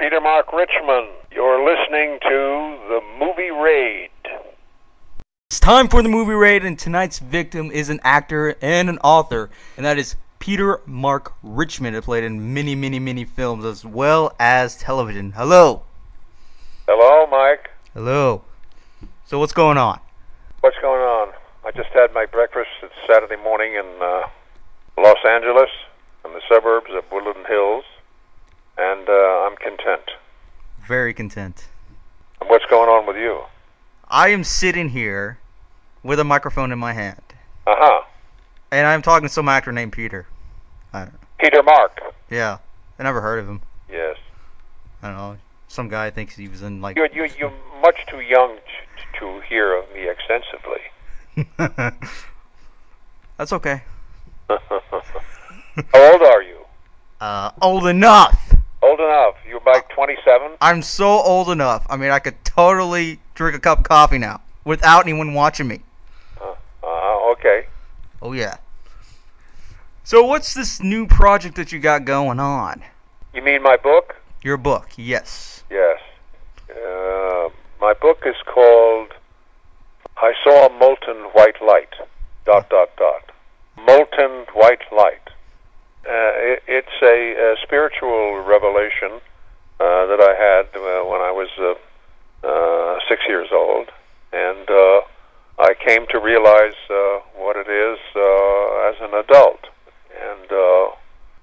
Peter Mark Richman. You're listening to The Movie Raid. It's time for the movie raid, and tonight's victim is an actor and an author, and that is Peter Mark Richman, who played in many films as well as television. Hello. Hello, Mike. Hello. So what's going on? What's going on? I just had my breakfast. It's Saturday morning in Los Angeles, in the suburbs of Woodland Hills, and I'm content. Very content. And what's going on with you? I am sitting here with a microphone in my hand. Uh-huh. And I'm talking to some actor named Peter. I don't know. Peter Mark. Yeah. I never heard of him. Yes. I don't know. Some guy thinks he was in, like... You're much too young to hear of me extensively. That's okay. How old are you? Old enough. Old enough. You're about 27? I'm so old enough. I mean, I could totally drink a cup of coffee now without anyone watching me. Okay. Oh, yeah. So what's this new project that you got going on? You mean my book? Your book, yes. Yes. My book is called I Saw a Molten White Light, ... Molten White Light. It's a spiritual revelation that I had when I was 6 years old, and I came to realize what it is as an adult, and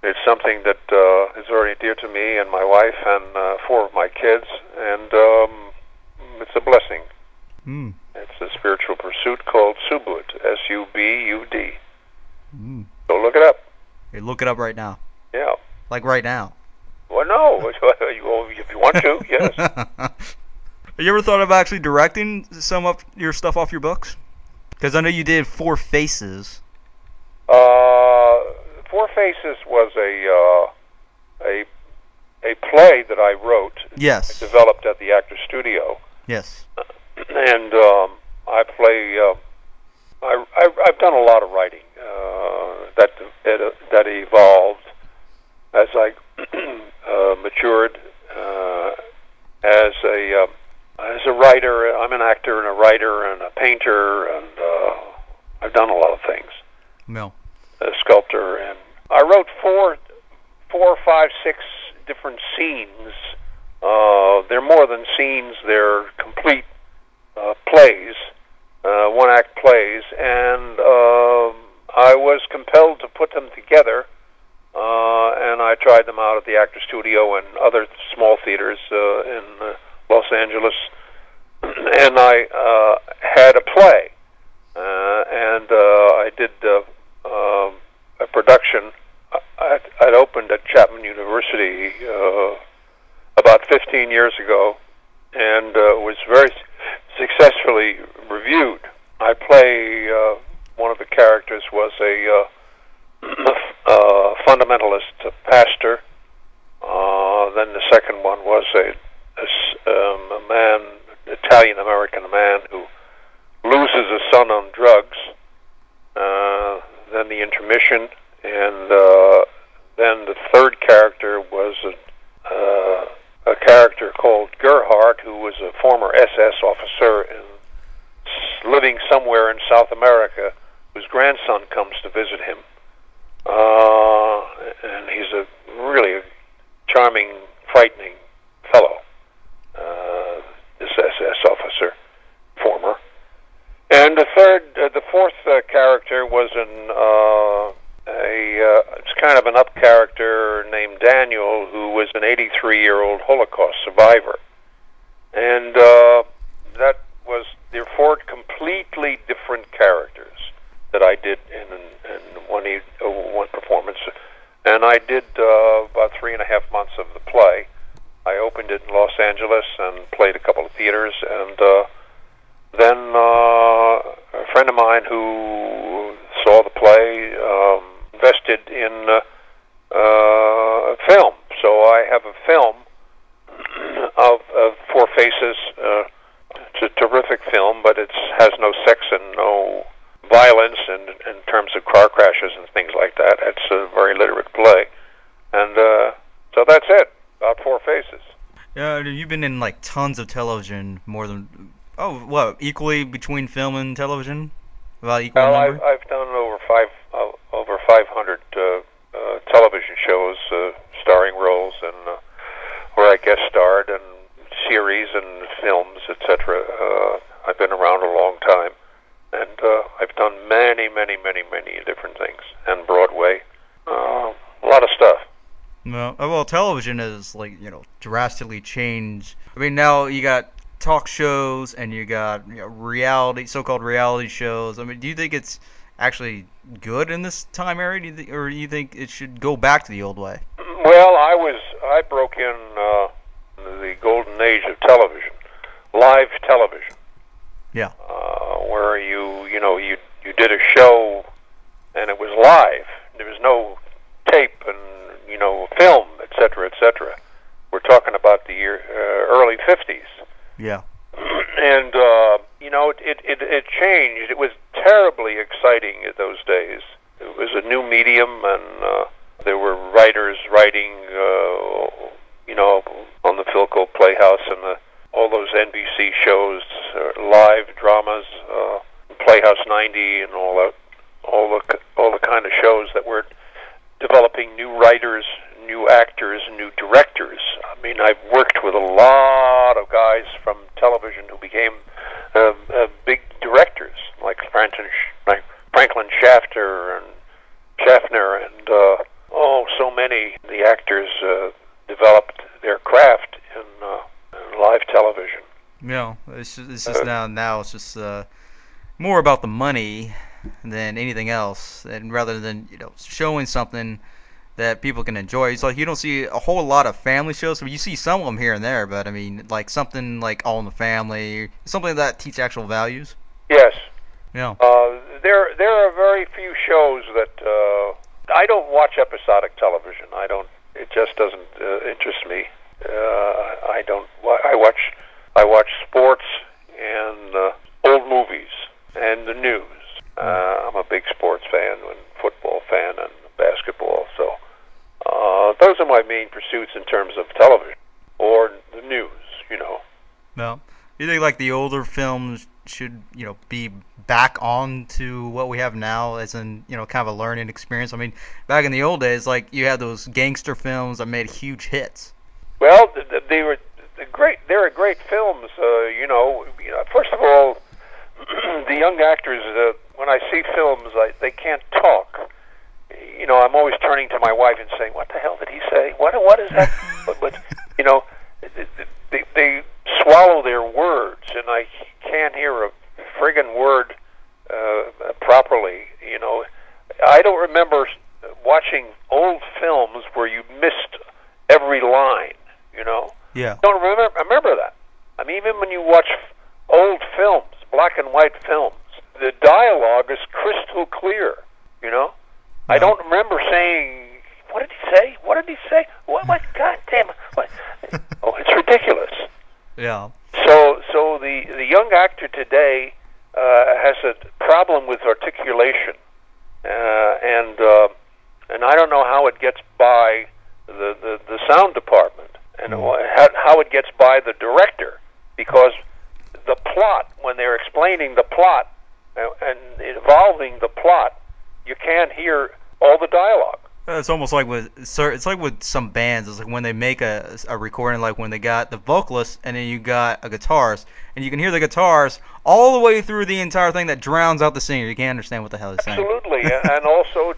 it's something that is very dear to me and my wife and 4 of my kids, and it's a blessing. Mm. It's a spiritual pursuit called Subud, S-U-B-U-D. Mm. So look it up. Hey, look it up right now. Yeah. Like right now. Well, no. If you want to, yes. Have you ever thought of actually directing some of your stuff off your books? Because I know you did Four Faces. Four Faces was a play that I wrote. Yes. I developed at the Actors Studio. Yes. And I play. I've done a lot of writing that evolved as I matured as a writer. I'm an actor and a writer and a painter, and I've done a lot of things. No. A sculptor, and I wrote four, 5, 6 different scenes. They're more than scenes; they're complete plays, one-act plays, and I was compelled to put them together. And I tried them out at the Actors Studio and other small theaters in Los Angeles. And I had a play, and I did a production. I'd opened at Chapman University about 15 years ago, and was very successfully reviewed. I play one of the characters was a fundamentalist pastor. Then the second one was a man, Italian-American man, who loses a son on drugs. Then the intermission, and then the third character was a character called Gerhard, who was a former SS officer living somewhere in South America, whose grandson comes to visit him. And he's a really charming, frightening fellow, this SS officer, former. And the fourth character was it's kind of an up character named Daniel, who was an 83-year-old Holocaust survivor. And they're 4 completely different characters that I did in one performance. And I did about 3.5 months of the play. I opened it in Los Angeles and played a couple of theaters, and then a friend of mine who saw the play invested in film. So I have a film of Four Faces. It's a terrific film, but it has no sex and no violence in terms of car crashes and things like that. It's a very literate play. And so that's it, about Four Faces. Yeah, you've been in like tons of television, more than equally between film and television, about equal Well, number. I've done over 500 television shows, starring roles, and where I guest starred, and series and films, etc. I've been around a long time, and I've done many, many, many, many different things, and Broadway, a lot of stuff. Well, television is like drastically changed. I mean, now you got talk shows and you got reality, so-called reality shows. I mean, do you think it's actually good in this time area, or do you think it should go back to the old way? Well, I broke in the golden age of television, live television. Yeah. Where you did a show and it was live. There was no tape and film, etc., etc. We're talking about the early 50s. Yeah. And it changed. It was terribly exciting in those days. It was a new medium, and there were writers writing, on the Philco Playhouse and all those NBC shows, live dramas, Playhouse 90, and all the kind of shows that were developing new writers, new actors, new directors. I mean, I've worked with a lot of guys from television who became big directors, like Franklin Schaffner, and so many. The actors developed their craft in live television. Yeah, it's just now it's just more about the money than anything else, and rather than showing something that people can enjoy. It's like you don't see a whole lot of family shows. I mean, you see some of them here and there, but I mean, like something like All in the Family, something that teach actual values. Yes. Yeah. There are very few shows that I don't watch episodic television. I don't. It just doesn't interest me. I don't. I watch sports and old movies and the news. I'm a big sports fan and football fan and basketball. So those are my main pursuits in terms of television or the news. Well, you think like the older films should be back on to what we have now, as in kind of a learning experience? I mean, back in the old days, like you had those gangster films that made huge hits. Well, they were great. They were great films. First of all, the young actors. When I see films, they can't talk. I'm always turning to my wife and saying, "What the hell did he say? What is that?" but they swallow their words, and I can't hear a friggin' word properly. I don't remember watching old films where you missed every line. Yeah. Don't remember that. I mean, even when you watch old films, black and white films, the dialogue is crystal clear. No. I don't remember saying, "What did he say? What did he say? What? God damn it! What?" Oh, it's ridiculous. Yeah. So the young actor today has a problem with articulation, and I don't know how it gets by the sound department, and how it gets by the director, because the plot, when they're explaining the plot and involving the plot, you can't hear all the dialogue. It's almost like it's like with some bands. It's like when they make a recording, like when they got the vocalist and then you got a guitarist, and you can hear the guitars all the way through the entire thing that drowns out the singer. You can't understand what the hell he's saying. Absolutely, and also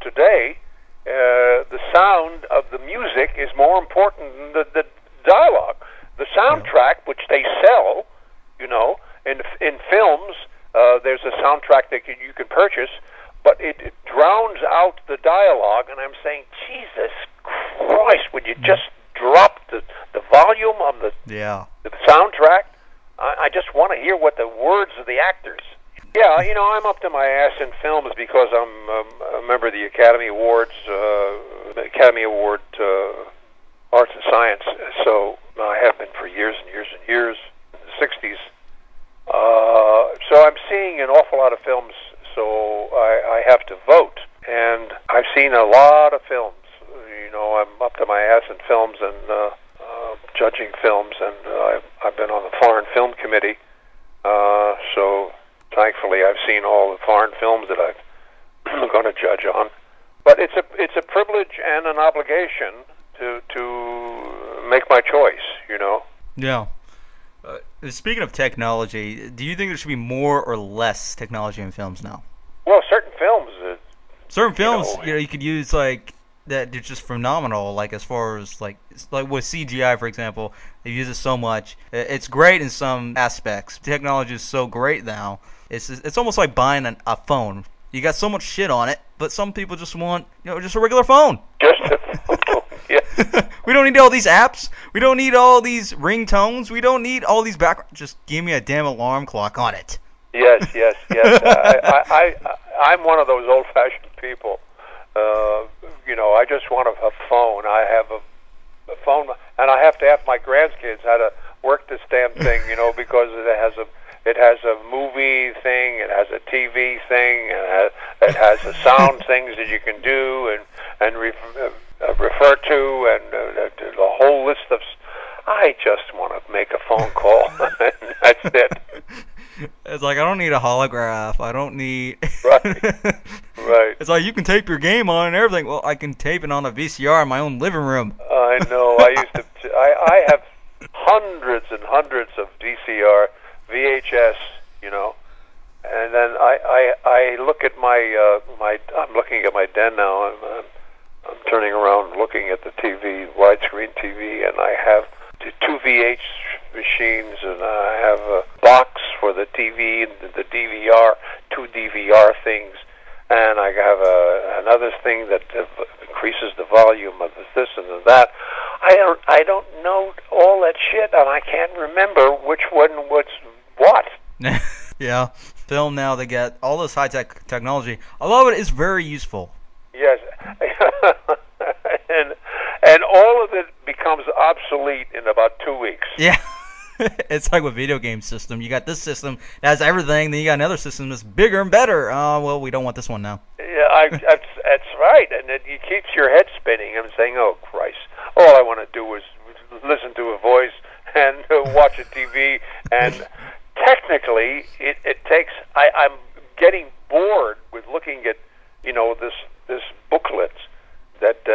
today, the sound of the music is more important than the dialogue. The soundtrack, which they sell, in films, there's a soundtrack that you can purchase, but it drowns out the dialogue, and I'm saying, Jesus Christ, would you just drop the volume on the soundtrack? I just want to hear what the words of the actors. Yeah, I'm up to my ass in films because I'm a member of the Academy Awards, Academy Award Arts and Science, so I have been for years and years and years, in the 60s. So I'm seeing an awful lot of films, so I have to vote. And I've seen a lot of films. I'm up to my ass in films, and judging films, and I've been on the Foreign Film Committee. So thankfully, I've seen all the foreign films that I'm going to judge on. But it's a privilege and an obligation to make my choice. You know. Yeah. Speaking of technology, do you think there should be more or less technology in films now? Well, certain films. You could use like that. They're just phenomenal. Like as far as like with CGI, for example, they use it so much. It's great in some aspects. Technology is so great now. It's almost like buying a phone. You got so much shit on it, but some people just want just a regular phone. Just a phone. Yeah. We don't need all these apps. We don't need all these ringtones. We don't need all these backgrounds. Just give me a damn alarm clock on it. Yes. I'm one of those old-fashioned people. I just want a phone. I have a phone, and I have to ask my grandkids how to work this damn thing. Because it has a movie thing, it has a TV thing, and it has the sound things that you can do and refer to, and a whole list of. I just want to make a phone call. And that's it. It's like, I don't need a holograph. I don't need... Right. It's like, you can tape your game on and everything. Well, I can tape it on a VCR in my own living room. I know. I have hundreds and hundreds of VHS, and then I look at I'm looking at my den now. I'm turning around looking at the TV, widescreen TV, and I have two VH machines, and I have a box for the TV and the DVR, two DVR things, and I have another thing that increases the volume of this and that. I don't know all that shit, and I can't remember which one was what. Yeah, film now, they get all this high-tech technology. A lot of it is very useful. Yes, and all of it becomes obsolete in about 2 weeks. Yeah, it's like with video game system. You got this system that has everything, then you got another system that's bigger and better. Well, we don't want this one now. Yeah, that's right, and it keeps your head spinning. I'm saying, oh Christ, all I want to do is listen to a voice and watch a TV, and technically, it takes. I'm getting bored with looking at this booklets that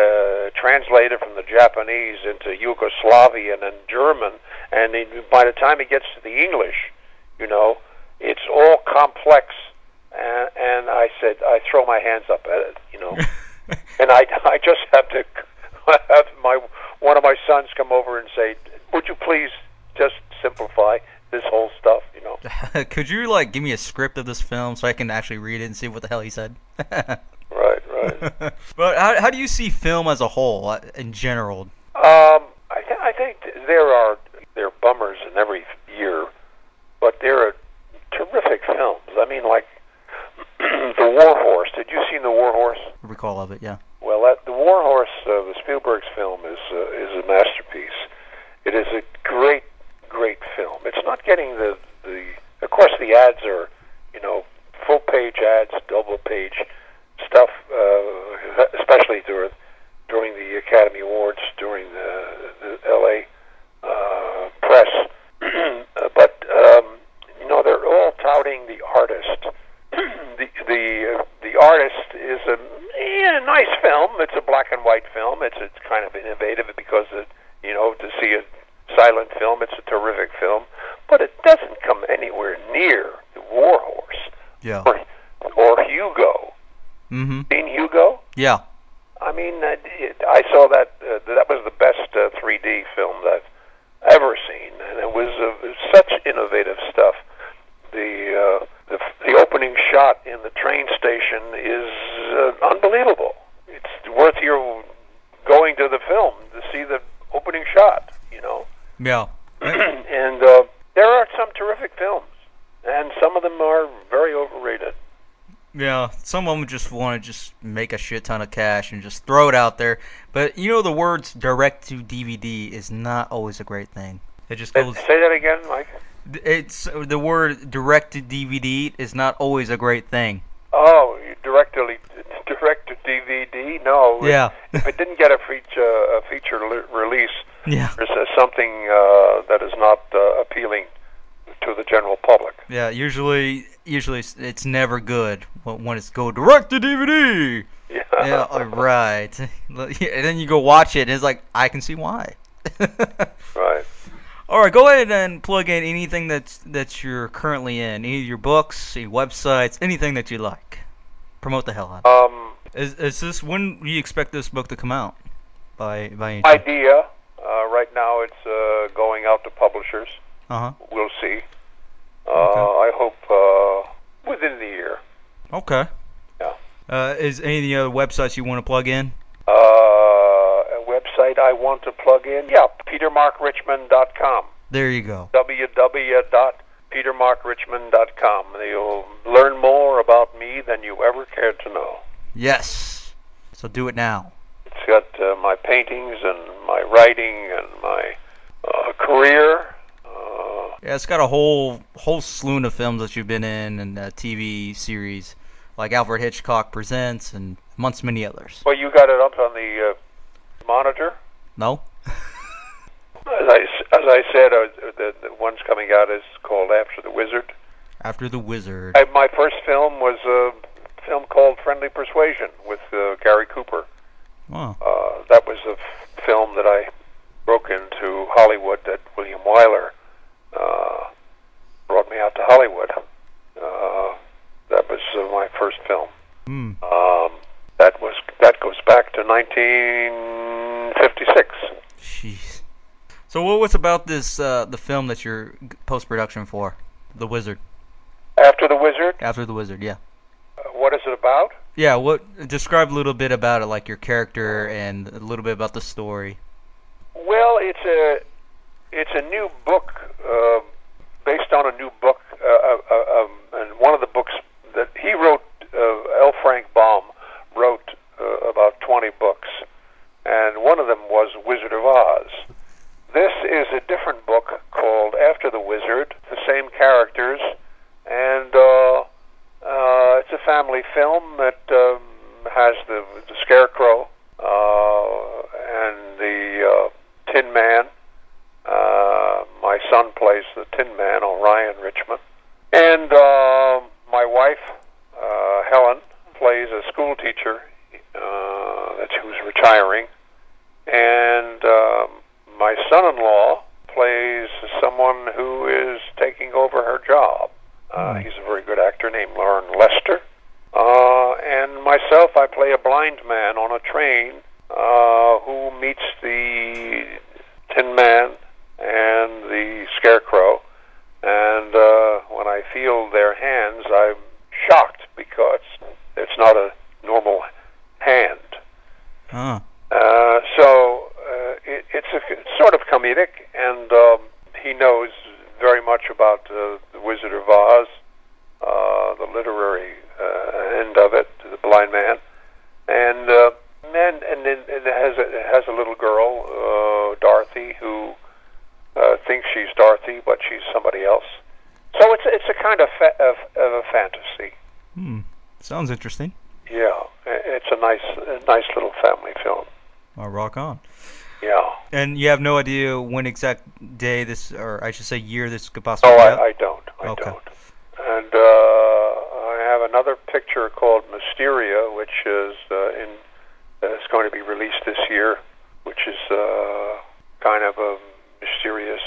translated from the Japanese into Yugoslavian and German, and by the time it gets to the English, it's all complex. And I said, I throw my hands up at it, and I just have to have one of my sons come over and say, would you please just simplify this whole stuff, Could you give me a script of this film so I can actually read it and see what the hell he said? Right. But how do you see film as a whole in general? I think there are bummers in every year, but there are terrific films. I mean, like The War Horse. Did you see The War Horse? Recall of it, yeah. Well, The War Horse, the Spielberg's film, is a masterpiece. It is a great film. It's not getting the of course the ads are full page ads, double page stuff, especially during the Academy Awards, during the LA press. But they're all touting the artist. The artist is a nice film. It's a black and white film. It's kind of innovative because to see a silent film, it's a terrific film, but it doesn't come anywhere near The War Horse. Yeah. Or Hugo. Mm-hmm. Seen Hugo? Yeah. I mean, I saw that. That was the best 3D film that I've ever seen, and it was such innovative stuff. The opening shot in the train station is unbelievable. It's worth your going to the film to see the opening shot. Yeah. And there are some terrific films, and some of them are very overrated. Yeah, some of them just want to just make a shit ton of cash and just throw it out there. But the words direct to DVD is not always a great thing. It just goes. Say that again, Mike. It's the word direct to DVD is not always a great thing. Oh, direct to DVD? No. Yeah. If it didn't get a feature release Yeah. There's something that is not appealing to the general public. Yeah, usually it's never good when it's go direct to DVD. Yeah. Yeah, right. And then you go watch it, and it's like, I can see why. Right. All right, go ahead and plug in anything that you're currently in, any of your books, any websites, anything that you like. Promote the hell out of it. Is this, when do you expect this book to come out? By any chance? Idea. Right now it's going out to publishers. Uh-huh. We'll see. Okay. I hope within the year. Okay. Yeah. Is any of the other websites you want to plug in? A website I want to plug in? Yeah, petermarkrichman.com. There you go. www.petermarkrichman.com. You'll learn more about me than you ever cared to know. Yes. So do it now. It's got my paintings and my writing and my career. Yeah, it's got a whole slew of films that you've been in and TV series like Alfred Hitchcock Presents and amongst many others. Well, you got it up on the monitor? No? As I said, the one's coming out is called After the Wizard. After the Wizard. My first film was a film called Friendly Persuasion with Gary Cooper. Wow. That was a film that I broke into Hollywood that William Wyler brought me out to Hollywood. That was my first film. Mm. That goes back to 1956. Jeez. So what's about this the film that you're post-production for, The Wizard? After the Wizard? After the Wizard, yeah. What is it about? Yeah, describe a little bit about it, like your character and a little bit about the story. Well, it's a new book based on a new book, and one of the books that he wrote, L. Frank Baum wrote about 20 books, and one of them was Wizard of Oz. This is a different book called After the Wizard, the same characters, and it's a family film that has the Scarecrow and the Tin Man. My son plays the Tin Man, Orion Richman. And my wife, Helen, plays a school teacher who's retiring. And my son-in-law plays someone who is taking over her job. He's a very good actor named Lauren Lester. And myself, I play a blind man on a train who meets the Tin Man and the Scarecrow. And when I feel their hands, I'm shocked because it's not a normal hand. Huh. It's sort of comedic, and he knows very much about the Wizard of Oz, the literary end of it, the blind man, and then it has a little girl, Dorothy, who thinks she's Dorothy, but she's somebody else. So it's a kind of a fantasy. Sounds interesting. Yeah, it's a nice little family film. I'll rock on. Yeah. And you have no idea when exact day this, or I should say year, this could possibly be out? I don't. I Okay. don't. And I have another picture called Mysteria, which is it's going to be released this year, which is kind of a mysterious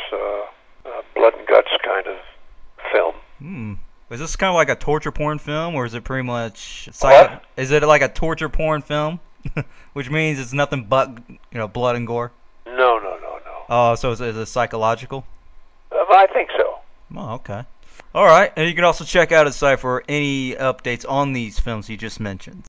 blood and guts kind of film. Is this kind of like a torture porn film, or is it pretty much What? Is it like a torture porn film? Which means it's nothing but, blood and gore? No. Oh, so is it psychological? I think so. Oh, okay. All right, and you can also check out his site for any updates on these films you just mentioned.